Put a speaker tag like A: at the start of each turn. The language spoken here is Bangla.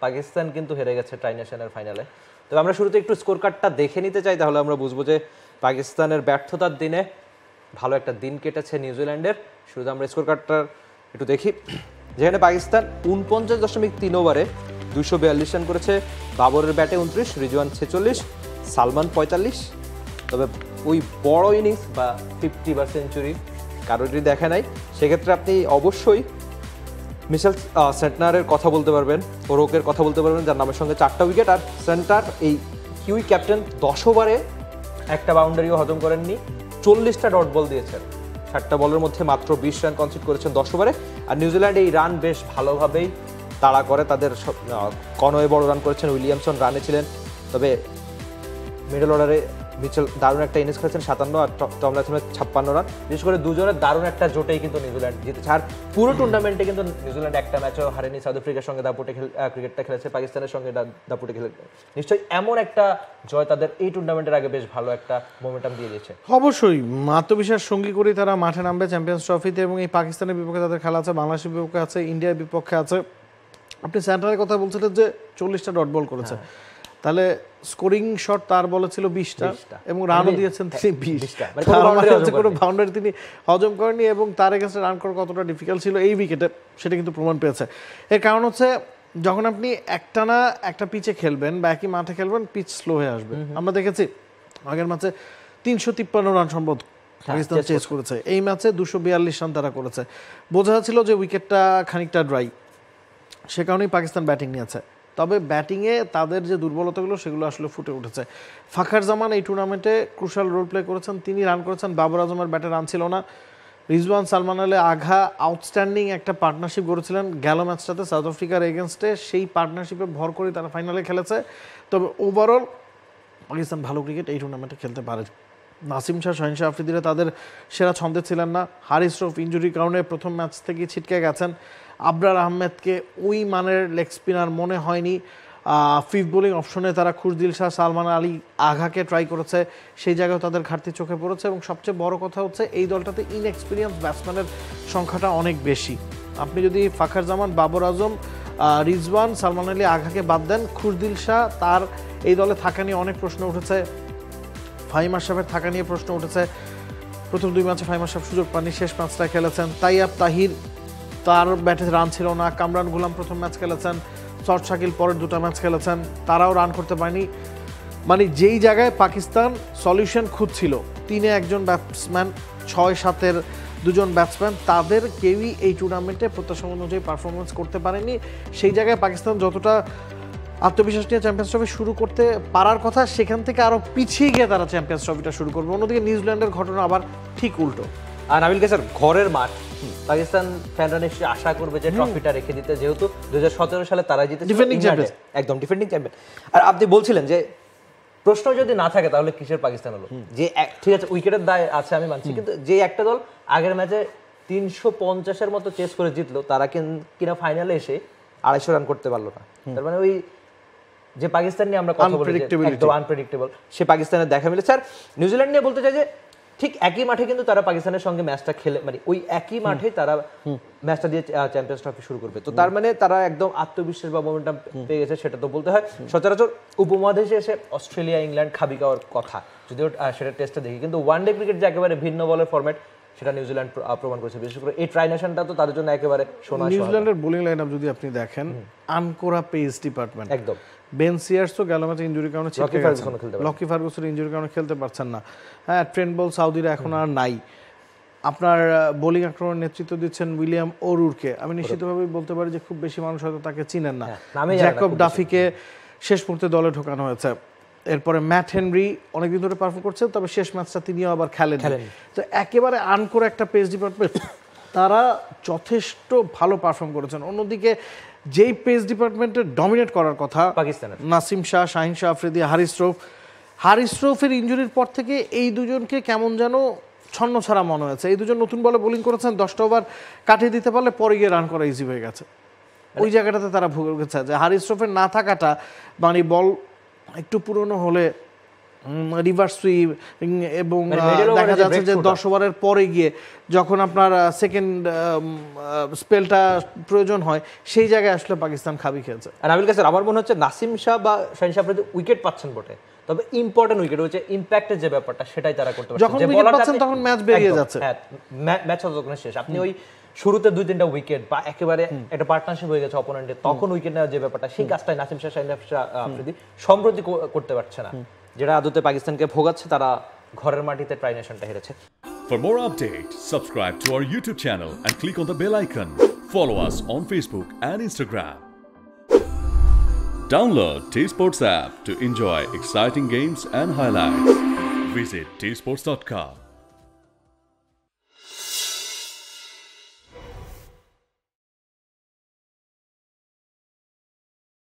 A: পাকিস্তান কিন্তু হেরে গেছে ট্রাই নেশনের ফাইনালে। তবে আমরা শুরুতে একটু স্কোর কার্ডটা দেখে নিতে চাই, তাহলে আমরা বুঝবো যে পাকিস্তানের ব্যর্থতার দিনে ভালো একটা দিন কেটেছে নিউজিল্যান্ডের। শুরুতে আমরা স্কোর কার্ডটা একটু দেখি, যেখানে পাকিস্তান 49.3 ওভারে 242 রান করেছে। বাবরের ব্যাটে 29, রিজওয়ান 46, সালমান 45। তবে ওই বড় ইনিংস বা 50 বা সেঞ্চুরি কারোরই দেখা নাই। সেক্ষেত্রে আপনি অবশ্যই মিশেল সেন্টনারের কথা বলতে পারবেন, ওরকের কথা বলতে পারবেন, যার নামের সঙ্গে 4টা উইকেট। আর সেন্টার এই কিউই ক্যাপ্টেন 10 ওভারে একটা বাউন্ডারিও হজম করেননি, 40টা ডট বল দিয়েছেন, 60টা বলের মধ্যে মাত্র 20 রান কনসিড করেছেন 10 ওভারে। আর নিউজিল্যান্ড এই রান বেশ ভালোভাবেই তাড়া করে, তাদের কনওয়ে বড় রান করেছেন, উইলিয়ামসন রানে ছিলেন। তবে মিডল অর্ডারে মিচেল দারুণ একটা ইনিংস করেছেন 57, আর টম ল্যাথমের 56 রান। বিশেষ করে দুজনের দারুণ একটা জোটেই কিন্তু নিউজিল্যান্ড জিতেছে। আর পুরো টুর্নামেন্টে কিন্তু নিউজিল্যান্ড একটা ম্যাচও হারেনি। সাউথ আফ্রিকার সঙ্গে দাপুটে ক্রিকেটটা খেলেছে, পাকিস্তানের সঙ্গে দাপুটে খেলে নিশ্চয়ই এমন একটা জয় তাদের এই টুর্নামেন্টের আগে বেশ ভালো একটা মোমেন্টাম দিয়ে দিয়েছে।
B: অবশ্যই আত্মবিশ্বাস সঙ্গী করে তারা মাঠে নামবে চ্যাম্পিয়ন্স ট্রফিতে। এবং এই পাকিস্তানের বিপক্ষে তাদের খেলা আছে, বাংলাদেশের বিপক্ষে আছে, ইন্ডিয়ার বিপক্ষে আছে। আপনি সেন্টারের কথা বলছিলেন যে 40টা ডট বল করেছে, তাহলে স্কোরিং শট তার বলে ছিল 20টা এবং রানও দিয়েছেন তিনি 20টা, কোনো বাউন্ডারি তিনি হজম করেননি। এবং তার এগেইনস্টে রান করা কতটা ডিফিকাল্ট ছিল এই উইকেটে সেটা কিন্তু প্রমাণ পেয়েছে। এর কারণ হচ্ছে যখন আপনি একটানা একটা পিচে খেলবেন বা একই মাঠে খেলবেন, পিচ স্লো হয়ে আসবে। আমরা দেখেছি আগের ম্যাচে 353 রান সম্ভব পাকিস্তান চেস করেছে, এই ম্যাচে 242 রান তারা করেছে। বোঝা যাচ্ছিল যে উইকেটটা খানিকটা ড্রাই, সে কারণেই পাকিস্তান ব্যাটিং নিয়েছে। তবে ব্যাটিংয়ে তাদের যে দুর্বলতাগুলো সেগুলো আসলে ফুটে উঠেছে। ফাখার জামান এই টুর্নামেন্টে ক্রুশাল রোল প্লে করেছেন, তিনি রান করেছেন। বাবর আজমের ব্যাটে রান ছিল না। রিজওয়ান সালমান আলী আঘা আউটস্ট্যান্ডিং একটা পার্টনারশিপ গড়েছিলেন গেল ম্যাচটাতে সাউথ আফ্রিকার এগেনস্টে, সেই পার্টনারশিপে ভর করে তারা ফাইনালে খেলেছে। তবে ওভারঅল পাকিস্তান ভালো ক্রিকেট এই টুর্নামেন্টে খেলতে পারে। নাসিম শাহ, শাহিন শাহ আফ্রিদিরা তাদের সেরা ছন্দে ছিলেন না। হারিস রফ ইঞ্জুরির কারণে প্রথম ম্যাচ থেকেই ছিটকে গেছেন। আবরার আহমেদকে ওই মানের লেগ স্পিনার মনে হয়নি। ফিফথ বোলিং অপশনে তারা খুশদিল শাহ, সালমান আলী আঘাকে ট্রাই করেছে, সেই জায়গায় তাদের ঘাটতি চোখে পড়েছে। এবং সবচেয়ে বড় কথা হচ্ছে এই দলটাতে ইনএক্সপিরিয়েন্স ব্যাটসম্যানের সংখ্যাটা অনেক বেশি। আপনি যদি ফাখার জামান, বাবর আজম, রিজওয়ান, সালমান আলী আঘাকে বাদ দেন, খুশদিল শাহ তার এই দলে থাকা নিয়ে অনেক প্রশ্ন উঠেছে। ফাহিম আশরাফের থাকা নিয়ে প্রশ্ন উঠেছে। প্রথম 2 ম্যাচে ফাহিম আশরাফ সুযোগ পাননি, শেষ ম্যাচটা খেলেছেন। তাইয়াব তাহির, তার ব্যাটে রান ছিল না। কামরান গুলাম প্রথম ম্যাচ খেলেছেন, শর্ট শাকিল পরের 2টা ম্যাচ খেলেছেন, তারাও রান করতে পারেনি। মানে যেই জায়গায় পাকিস্তান সলিউশন খুঁজছিল, 3-এ একজন ব্যাটসম্যান, 6-7-এর 2জন ব্যাটসম্যান, তাদের কেউই এই টুর্নামেন্টে প্রত্যাশা অনুযায়ী পারফরমেন্স করতে পারেনি। সেই জায়গায় পাকিস্তান যতটা আত্মবিশ্বাস নিয়ে চ্যাম্পিয়ন্স ট্রফি শুরু করতে পারার কথা, সেখান থেকে আরও পিছিয়ে গিয়ে তারা চ্যাম্পিয়ন্স ট্রফিটা শুরু করবে। অন্যদিকে নিউজিল্যান্ডের ঘটনা আবার ঠিক উল্টো।
A: আর নাবিল স্যার, ঘরের মাঠ, পাকিস্তান ফ্যানরা নিশ্চয়ই আশা করবে যে ট্রফিটা রেখে দিতে, যেহেতু 2017 সালে তারা জিতেছে,
B: ডিফেন্ডিং চ্যাম্পিয়ন,
A: একদম ডিফেন্ডিং চ্যাম্পিয়ন। আর আপনি বলছিলেন যে প্রশ্ন যদি না থাকে তাহলে কিসের পাকিস্তান হলো, যে ঠিক আছে উইকেটের দায় আছে আমি মানছি, কিন্তু যে একটা দল আগের ম্যাচে 350-এর মতো চেস করে জিতলো, তারা কিনা ফাইনালে এসে 250 রান করতে পারলো না। তার মানে ওই যে পাকিস্তান নিয়ে আমরা কথা বলি একদম আনপ্রেডিক্টেবল, সে পাকিস্তানের দেখা মিলেছে। আর নিউজিল্যান্ড নিয়ে বলতে চাই যে ঠিক একই মাঠে কিন্তু তারা পাকিস্তানের সঙ্গে ম্যাচটা খেলে, মানে ওই একই মাঠে তারা ম্যাচটা দিয়ে চ্যাম্পিয়ন্স ট্রফি শুরু করবে। তো তার মানে তারা একদম আত্মবিশ্বাস বা মোমেন্টাম পেয়ে গেছে, সেটা তো বলতে হয়। সচরাচর উপমহাদেশে এসে অস্ট্রেলিয়া, ইংল্যান্ড খাবি খাওয়ার কথা, যদিও সেটা টেস্টে দেখি, কিন্তু ওয়ানডে ক্রিকেট যে একেবারে ভিন্ন বলের ফরম্যাট, সেটা নিউজিল্যান্ড প্রমাণ করেছে। বিশেষ করে এই ট্রাই নেশনটা তো তাদের জন্য একেবারে সোনা।
B: নিউজিল্যান্ডের বোলিং লাইনআপ যদি আপনি দেখেন, আনকোরা পেস ডিপার্টমেন্ট, একদম। বেন সিয়ার্স তো গেল ম্যাচে ইনজুরির কারণে ছিটকে গেছেন, লকি ফার্গুসন ইনজুরির কারণে খেলতে পারছেন না। হ্যাঁ, ট্রেন্ট বোল্ট সাউদিরা এখন আর নাই। আপনার বোলিং আক্রমণের নেতৃত্ব দিচ্ছেন উইলিয়াম ওরুরকে। আমি নিশ্চিতভাবেই বলতে পারি যে খুব বেশি মানুষ হয়তো তাকে চিনেন না। জ্যাকব ডাফিকে শেষ মুহূর্তে দলে ঢোকানো হয়েছে। এরপরে ম্যাট হেনরি অনেকদিন ধরে পারফর্ম করছে, তবে শেষ ম্যাচটা তিনিও আবার খেলেন। তো একেবারে আনকোরা একটা পেস ডিপার্টমেন্ট, তারা যথেষ্ট ভালো পারফর্ম করেছেন। অন্যদিকে যেই পেস ডিপার্টমেন্টের ডমিনেট করার কথা
A: পাকিস্তানের,
B: নাসিম শাহ, শাহিন শাহ আফ্রিদি, হারিস রৌফের ইনজুরির পর থেকে এই দুজনকে কেমন যেন ছন্ন ছাড়া মনে হয়েছে। এই দুজন নতুন বলে বোলিং করেছেন, 10টা ওভার কাটিয়ে দিতে পারলে পরে গিয়ে রান করা ইজি হয়ে গেছে। ওই জায়গাটাতে তারা ভুগে গেছে যে হারিস রৌফের না থাকাটা, মানে বল একটু পুরনো হলে রিভার্স সুইপ এবং
A: মানে middle over
B: দেখা
A: এ যে
B: যাচ্ছে যে
A: breakthrough-টা।
B: 10 ওভারের পরে গিয়ে যখন আপনার সেকেন্ড স্পেলটা প্রয়োজন হয় সেই জায়গায় আসলে পাকিস্তান খাবি খেলছে।
A: আর আবিল কাছে আমার মনে হচ্ছে নাসিম শাহ বা শাহিন শাহ আফ্রিদি উইকেট পাচ্ছেন বটে, তবে ইম্পর্টেন্ট উইকেট হচ্ছে ইম্প্যাক্টের যে ব্যাপারটা সেটাই তারা করতে পারছে।
B: যখন উইকেট পাচ্ছেন তখন ম্যাচ বেরিয়ে যাচ্ছে।
A: হ্যাঁ, ম্যাচ ততক্ষণ শেষ। আপনি ওই শুরুতে 2-3টা উইকেট বা একেবারে একটা পার্টনারশিপ হয়ে গেছে অপোনেন্টের, তখন উইকেট নেওয়ার যে ব্যাপারটা সেই কাজটাই নাসিম শাহ শাহিন শাহ আফ্রিদি সম্প্রতি করতে পারছে না, যেটা আদতে পাকিস্তানকে ভোগাচ্ছে। তারা ঘরের মাটিতে ট্রাই নেশনটা হেরেছে।
C: For more updates, subscribe to our YouTube channel and click on the bell icon. Follow us on Facebook and Instagram. Download T-Sports app to enjoy exciting games and highlights. Visit tsports.com.